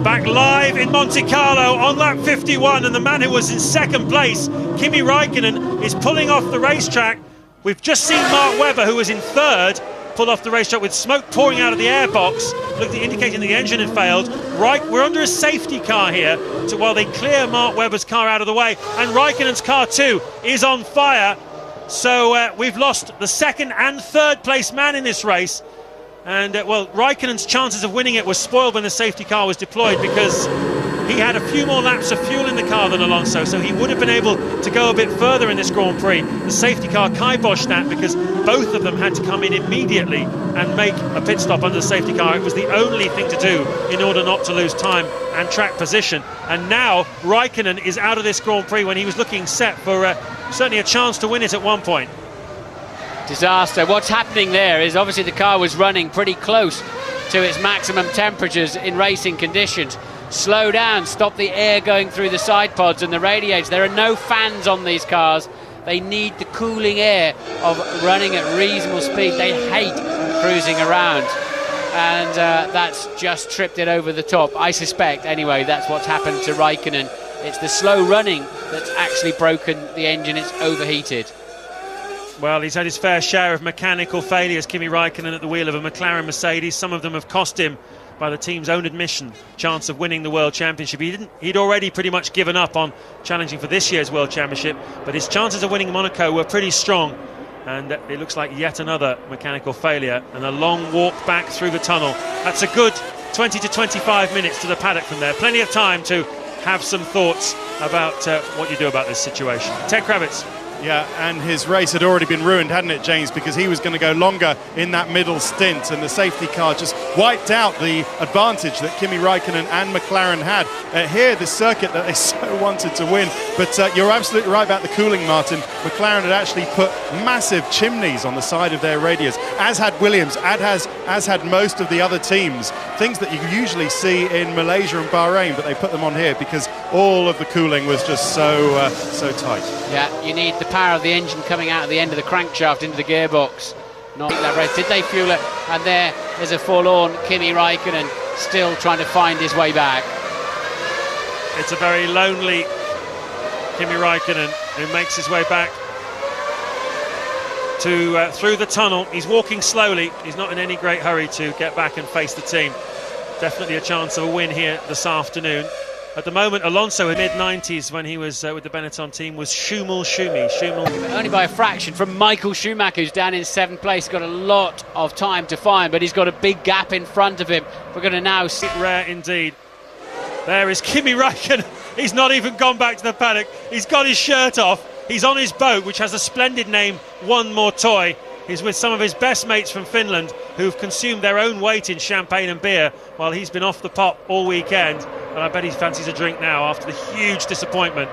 Back live in Monte Carlo on lap 51, and the man who was in second place, Kimi Raikkonen, is pulling off the racetrack. We've just seen Mark Webber, who was in third, pull off the racetrack with smoke pouring out of the airbox, indicating the engine had failed. We're under a safety car here while they clear Mark Webber's car out of the way, and Raikkonen's car too is on fire. So we've lost the second and third place man in this race. And Raikkonen's chances of winning it were spoiled when the safety car was deployed, because he had a few more laps of fuel in the car than Alonso, so he would have been able to go a bit further in this Grand Prix. The safety car kiboshed that because both of them had to come in immediately and make a pit stop under the safety car. It was the only thing to do in order not to lose time and track position. And now Raikkonen is out of this Grand Prix when he was looking set for certainly a chance to win it at one point. Disaster. What's happening there is obviously the car was running pretty close to its maximum temperatures in racing conditions. Slow down, stop the air going through the side pods and the radiators. There are no fans on these cars. They need the cooling air of running at reasonable speed. They hate cruising around, and that's just tripped it over the top. I suspect, anyway, that's what's happened to Raikkonen. It's the slow running that's actually broken the engine. It's overheated. Well, he's had his fair share of mechanical failures, Kimi Raikkonen, at the wheel of a McLaren Mercedes. Some of them have cost him, by the team's own admission, chance of winning the World Championship. He'd already pretty much given up on challenging for this year's World Championship, but his chances of winning Monaco were pretty strong, and it looks like yet another mechanical failure and a long walk back through the tunnel. That's a good 20 to 25 minutes to the paddock from there. Plenty of time to have some thoughts about what you do about this situation. Ted Kravitz. Yeah, and his race had already been ruined, hadn't it, James? Because he was going to go longer in that middle stint, and the safety car just wiped out the advantage that Kimi Raikkonen and McLaren had. Here, the circuit that they so wanted to win. But you're absolutely right about the cooling, Martin. McLaren had actually put massive chimneys on the side of their radiators, as had Williams, as had most of the other teams. Things that you usually see in Malaysia and Bahrain, but they put them on here because all of the cooling was just so tight. Yeah, you need the power of the engine coming out of the end of the crankshaft into the gearbox. Not that race. Did they fuel it? And there's a forlorn Kimi Raikkonen still trying to find his way back. It's a very lonely Kimi Raikkonen who makes his way back to through the tunnel. He's walking slowly. He's not in any great hurry to get back and face the team. Definitely a chance of a win here this afternoon. At the moment, Alonso in mid-90s when he was with the Benetton team was Schumel. Only by a fraction from Michael Schumacher, who's down in 7th place. He's got a lot of time to find, but he's got a big gap in front of him. We're going to now see. Rare indeed. There is Kimi Raikkonen. He's not even gone back to the paddock. He's got his shirt off. He's on his boat, which has a splendid name, One More Toy. He's with some of his best mates from Finland who've consumed their own weight in champagne and beer while he's been off the pot all weekend. And I bet he fancies a drink now after the huge disappointment